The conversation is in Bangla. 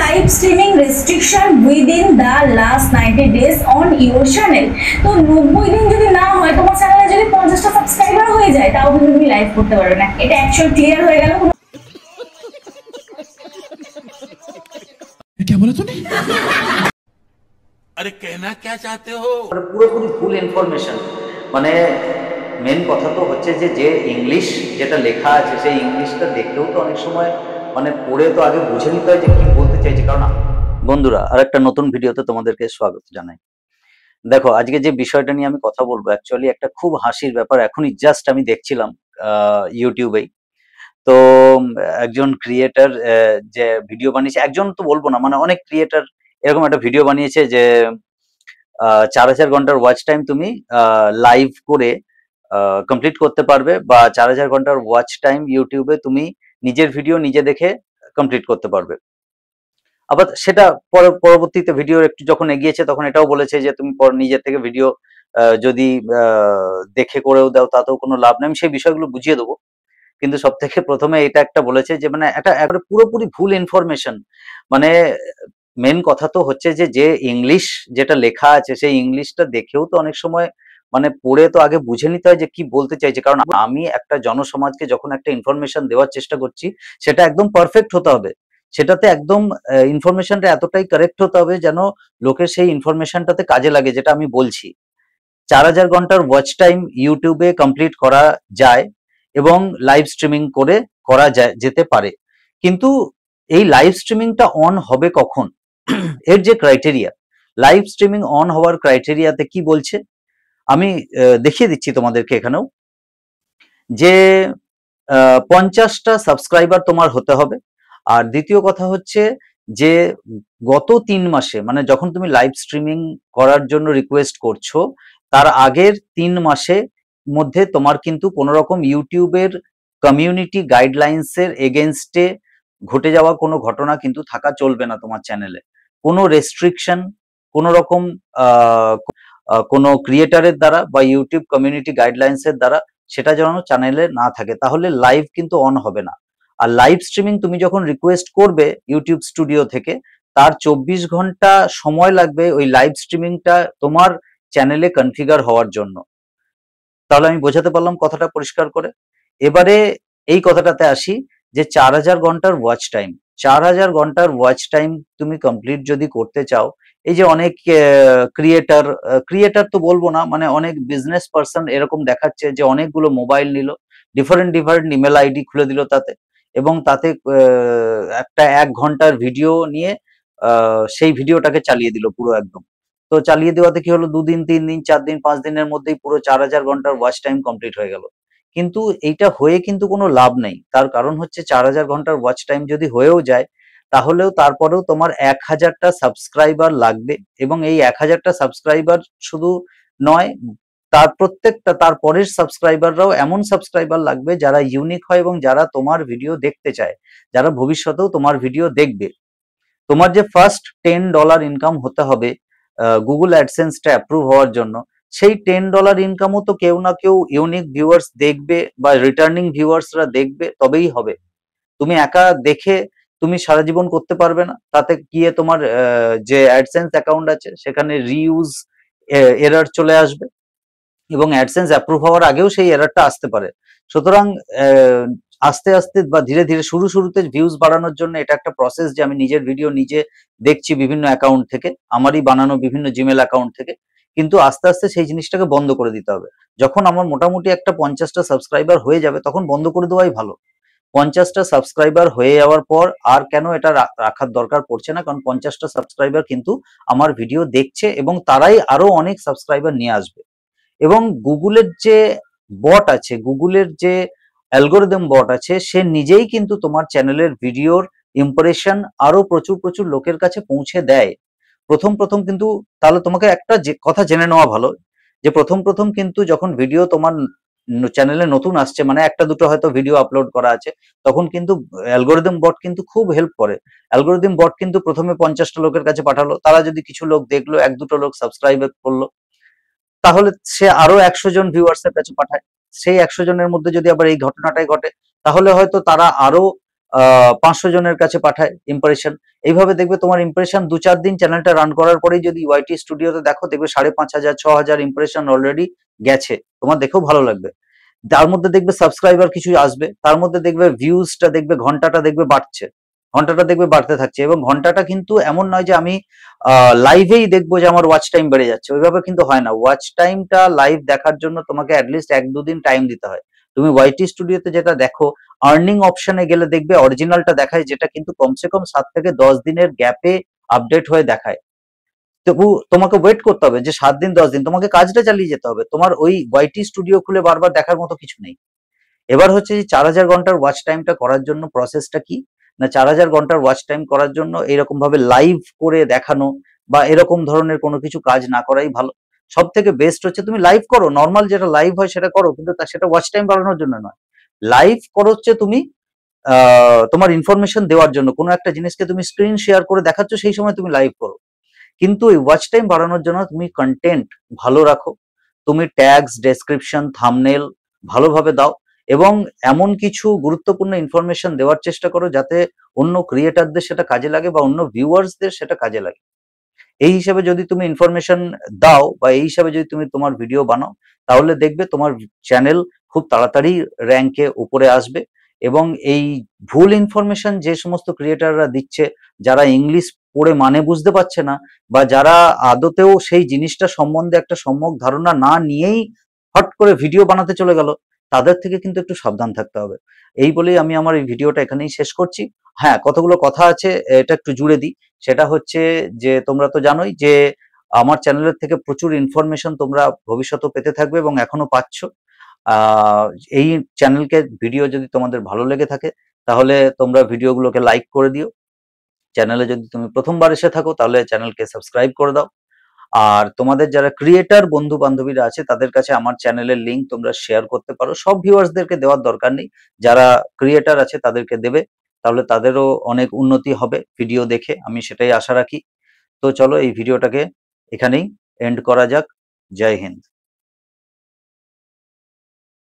live streaming restriction within the last 90 days on your channel. তো 90 দিন যদি না হয় তোমার চ্যানেলে যদি 50টা সাবস্ক্রাইবার হয়ে যায় তাও কিন্তু তুমি লাইভ করতে পারবে না। এটা অ্যাকচুয়াল ক্লিয়ার হয়ে গেল। क्या बोला तूने? अरे कहना क्या चाहते हो? পুরোপুরি ফুল ইনফরমেশন মানে মেন কথা তো হচ্ছে যে ইংলিশ যেটা লেখা আছে সেই ইংলিশটা দেখলেও তো অনেক সময় মানে পড়ে তো আগে বুঝে নিতে হয় যে কি বলতে চাইছে। কারণ বন্ধুরা আরেকটা নতুন ভিডিওতে তোমাদেরকে স্বাগত জানাই। দেখো আজকে যে বিষয়টা নিয়ে আমি কথা বলবো অ্যাকচুয়ালি একটা খুব হাসির ব্যাপার। এখনই জাস্ট আমি দেখছিলাম ইউটিউবেই, তো একজন ক্রিয়েটার যে ভিডিও বানিয়েছে, একজন তো বলবো না মানে অনেক ক্রিয়েটার এরকম একটা ভিডিও বানিয়েছে যে 4000 ঘন্টার ওয়াচ টাইম তুমি লাইভ করে কমপ্লিট করতে পারবে, বা 4000 ঘন্টার ওয়াচ টাইম ইউটিউবে তুমি নিজের ভিডিও নিজে দেখে কমপ্লিট করতে পারবে। আবার সেটা পরবর্তীতে ভিডিও একটু যখন এগিয়েছে তখন এটাও বলেছে যে তুমি নিজের থেকে ভিডিও যদি দেখে করেও দাও তাতেও কোনো লাভ নেই। আমি সেই বিষয়গুলো বুঝিয়ে দেবো, কিন্তু সব থেকে প্রথমে এটা একটা বলেছে যে মানে একটা পুরোপুরি ভুল ইনফরমেশন। মানে মেন কথা তো হচ্ছে যে ইংলিশ যেটা লেখা আছে সেই ইংলিশটা দেখেও তো অনেক সময় মানে পড়ে তো আগে বুঝে নিতে হয় যে কি বলতে চাইছে। কারণ আমি একটা জনসমাজকে যখন একটা ইনফরমেশন দেওয়ার চেষ্টা করছি সেটা একদম পারফেক্ট হতে হবে, সেটাতে একদম ইনফরমেশনটা এতটাই কারেক্ট হতে হবে যেন লোকের সেই ইনফরমেশনটাতে কাজে লাগে। যেটা আমি বলছি 4000 ঘন্টার ওয়াচ টাইম ইউটিউবে কমপ্লিট করা যায় এবং লাইভ স্ট্রিমিং করে করা যেতে পারে, কিন্তু এই লাইভ স্ট্রিমিংটা অন হবে কখন? এর যে ক্রাইটেরিয়া, লাইভ স্ট্রিমিং অন হওয়ার ক্রাইটেরিয়াতে কি বলছে আমি দেখিয়ে দিচ্ছি তোমাদেরকে এখানেও, যে 50টা সাবস্ক্রাইবার তোমার হতে হবে। আর দ্বিতীয় কথা হচ্ছে যে গত 3 মাসে মানে যখন তুমি লাইভ স্ট্রিমিং করার জন্য রিকোয়েস্ট করছো তার আগের 3 মাসে মধ্যে তোমার কিন্তু কোনো রকম ইউটিউবের কমিউনিটি গাইডলাইন্সের এগেনস্টে ঘটে যাওয়া কোনো ঘটনা কিন্তু থাকা চলবে না তোমার চ্যানেলে। কোনো রেস্ট্রিকশন কোনো রকম কোনো ক্রিয়েটারের দ্বারা বা ইউটিউব কমিউনিটি গাইডলাইন্সের দ্বারা সেটা যেন চ্যানেলে না থাকে, তাহলে লাইভ কিন্তু অন হবে না। আর লাইভ স্ট্রিমিং তুমি যখন রিকোয়েস্ট করবে ইউটিউব স্টুডিও থেকে তার 24 ঘন্টা সময় লাগবে ওই লাইভ স্ট্রিমিংটা তোমার চ্যানেলে কনফিগার হওয়ার জন্য। তাহলে আমি বোঝাতে পারলাম কথাটা পরিষ্কার করে? এবারে এই কথাটাতে আসি যে 4000 ঘন্টার ওয়াচ টাইম, 4000 ঘন্টার ওয়াচ টাইম তুমি কমপ্লিট যদি করতে চাও, এই যে অনেক ক্রিয়েটার তো বলবো না মানে অনেক বিজনেস পার্সন এরকম দেখাচ্ছে যে অনেকগুলো মোবাইল নিল, ডিফারেন্ট ইমেল আইডি খুলে দিল তাতে, এবং তাতে একটা 1 ঘন্টার ভিডিও নিয়ে সেই ভিডিওটাকে চালিয়ে দিল পুরো একদম। তো চালিয়ে দেওয়াতে কি হলো, 2 দিন 3 দিন 4 দিন 5 দিনের মধ্যেই পুরো 4000 ঘন্টার ওয়াচ টাইম কমপ্লিট হয়ে গেল। কিন্তু এইটা হয়ে কিন্তু কোনো লাভ নেই, তার কারণ হচ্ছে 4000 ঘন্টার ওয়াচ টাইম যদি হয়েও যায় তাহলেও তারপরেও তোমার 1000টা সাবস্ক্রাইবার লাগবে, এবং এই 1000টা সাবস্ক্রাইবার শুধু নয় তার প্রত্যেকটা তারপরের সাবস্ক্রাইবাররাও এমন সাবস্ক্রাইবার লাগবে যারা ইউনিক হয় এবং যারা তোমার ভিডিও দেখতে চায়, যারা ভবিষ্যতেও তোমার ভিডিও দেখবে। তোমার যে ফার্স্ট $10 ইনকাম হতে হবে গুগল অ্যাডসেন্সটা অ্যাপ্রুভ হওয়ার জন্য, সেই $10 ইনকামও তো কেউ না কেউ ইউনিক ভিউয়ার্স দেখবে বা রিটার্নিং ভিউয়ার্সরা দেখবে, তবেই হবে। তুমি একা দেখে তুমি সারা জীবন করতে পারবে না, তাতে গিয়ে তোমার যে অ্যাডসেন্স অ্যাকাউন্ট আছে সেখানে রিইউজ এরর চলে আসবে এবং অ্যাডসেন্স অ্যাপ্রুভ হওয়ার আগেও সেই এররটা আসতে পারে। সুতরাং আস্তে আস্তে বা ধীরে ধীরে শুরুতে ভিউজ বাড়ানোর জন্য এটা একটা প্রসেস যে আমি নিজের ভিডিও নিজে দেখছি বিভিন্ন অ্যাকাউন্ট থেকে, আমারই বানানো বিভিন্ন জিমেল অ্যাকাউন্ট থেকে, কিন্তু আস্তে আস্তে সেই জিনিসটাকে বন্ধ করে দিতে হবে। যখন আমার মোটামুটি একটা 50টা সাবস্ক্রাইবার হয়ে যাবে তখন বন্ধ করে দেওয়াই ভালো। 50টা সাবস্ক্রাইবার হয়ে যাওয়ার পর আর কেন এটা রাখার দরকার পড়ছে না, কারণ 50টা সাবস্ক্রাইবার কিন্তু আমার ভিডিও দেখছে এবং তারাই আরো অনেক সাবস্ক্রাইবার নিয়ে আসবে। এবং গুগলের যে বট আছে, গুগলের যে অ্যালগোরিদম বট আছে, সে নিজেই কিন্তু তোমার চ্যানেলের ভিডিওর ইমপ্রেশন আরো প্রচুর লোকের কাছে পৌঁছে দেয়। প্রথম কিন্তু, তাহলে তোমাকে একটা কথা জেনে নেওয়া ভালো যে প্রথম কিন্তু যখন ভিডিও তোমার চ্যানেলে নতুন আসছে, মানে একটা দুটো হয়তো ভিডিও আপলোড করা আছে, তখন কিন্তু অ্যালগোরিদম বট কিন্তু খুব হেল্প করে। অ্যালগোরিদম বট কিন্তু প্রথমে 50টা লোকের কাছে পাঠালো, তারা যদি কিছু লোক দেখলো, 1-2 লোক সাবস্ক্রাইব করলো, তাহলে সে আরো 100 জন ভিউয়ার্সের কাছে পাঠায়। সেই 100 জনের মধ্যে যদি আবার এই ঘটনাটাই ঘটে তাহলে হয়তো তারা আরো 500 জনের কাছে পাঠায় ইমপ্রেশন। এইভাবে দেখবে তোমার ইমপ্রেশন 2-4 দিন চ্যানেলটা রান করার পরেই যদি ওয়াইটি স্টুডিওতে দেখো, দেখবে 5,500 6,000 ইমপ্রেশন অলরেডি গেছে, তোমার দেখেও ভালো লাগবে। তার মধ্যে দেখবে সাবস্ক্রাইবার কিছু আসবে, তার মধ্যে দেখবে ভিউজটা দেখবে ঘন্টাটা দেখবে বাড়ছে, ঘন্টাটা দেখবে বাড়তে থাকছে। এবং ঘন্টাটা কিন্তু এমন নয় যে আমি লাইভেই দেখবো যে আমার ওয়াচ টাইম বেড়ে যাচ্ছে, ওইভাবে কিন্তু হয় না। ওয়াচ টাইমটা লাইভ দেখার জন্য তোমাকে অ্যাটলিস্ট 1-2 দিন টাইম দিতে হয়। তুমি ওয়াইটি স্টুডিওতে যেটা দেখো, আর্নিং অপশনে গেলে দেখবে অরিজিনালটা দেখায়, যেটা কিন্তু কমসে কম 7 থেকে 10 দিনের গ্যাপে আপডেট হয়ে দেখায়। তবু তোমাকে ওয়েট করতে হবে যে 7 দিন 10 দিন, তোমাকে কাজটা চালিয়ে যেতে হবে। তোমার ওই ওয়াইটি স্টুডিও খুলে বারবার দেখার মতো কিছু নেই। এবার হচ্ছে যে 4,000 ঘন্টার ওয়াচ টাইমটা করার জন্য প্রসেসটা কি না, 4,000 ঘন্টার ওয়াচ টাইম করার জন্য এরকম ভাবে লাইভ করে দেখানো বা এরকম ধরনের কোনো কিছু কাজ না করাই ভালো। সব থেকে বেস্ট হচ্ছে তুমি লাইভ করো, নর্মাল যেটা লাইভ হয় সেটা করো, কিন্তু সেটা ওয়াচ টাইম বাড়ানোর জন্য নয়। লাইভ করো হচ্ছে তুমি তোমার ইনফরমেশন দেওয়ার জন্য, কোনো একটা জিনিসকে তুমি স্ক্রিন শেয়ার করে দেখাচ্ছ, সেই সময় তুমি লাইভ করো। কিন্তু এই ওয়াচ টাইম বাড়ানোর জন্য তুমি কন্টেন্ট ভালো রাখো, তুমি ট্যাগস, ডেসক্রিপশন, থাম্বনেল ভালোভাবে দাও, এবং এমন কিছু গুরুত্বপূর্ণ ইনফরমেশন দেওয়ার চেষ্টা করো যাতে অন্য ক্রিয়েটারদের সেটা কাজে লাগে বা অন্য ভিউয়ার্সদের সেটা কাজে লাগে। এই হিসাবে যদি তুমি ইনফরমেশন দাও বা এই হিসাবে যদি তুমি তোমার ভিডিও বানাও, তাহলে দেখবে তোমার চ্যানেল খুব তাড়াতাড়ি র্যাঙ্কে উপরে আসবে। এবং এই ভুল ইনফরমেশন যে সমস্ত ক্রিয়েটাররা দিচ্ছে, যারা ইংলিশ পড়ে মানে বুঝতে পারছে না, বা যারা আদতেও সেই জিনিসটা সম্বন্ধে একটা সম্যক ধারণা না নিয়েই হট করে ভিডিও বানাতে চলে গেল, তাদের থেকে কিন্তু একটু সাবধান থাকতে হবে। এই বলেই আমি আমার এই ভিডিওটা এখানেই শেষ করছি। হ্যাঁ, কতগুলো কথা আছে, এটা একটু জুড়ে দিই। সেটা হচ্ছে যে তোমরা তো জানোই যে আমার চ্যানেলের থেকে প্রচুর ইনফরমেশন তোমরা ভবিষ্যতেও পেতে থাকবে এবং এখনো পাচ্ছ। আহ, এই চ্যানেলকে ভিডিও যদি তোমাদের ভালো লেগে থাকে, তাহলে তোমরা ভিডিওগুলোকে লাইক করে দিও। চ্যানেলে যদি তুমি প্রথমবার এসে থাকো, তাহলে চ্যানেলকে সাবস্ক্রাইব করে দাও। আর তোমাদের যারা ক্রিয়েটার বন্ধু বান্ধবীরা আছে, তাদের কাছে আমার চ্যানেলের লিংক তোমরা শেয়ার করতে পারো। সব ভিউয়ার্সদেরকে দেওয়ার দরকার নেই, যারা ক্রিয়েটার আছে তাদেরকে দেবে, তাহলে তাদেরও অনেক উন্নতি হবে ভিডিও দেখে, আমি সেটাই আশা রাখি। তো চলো এই ভিডিওটাকে এখানেই এন্ড করা যাক। জয় হিন্দ।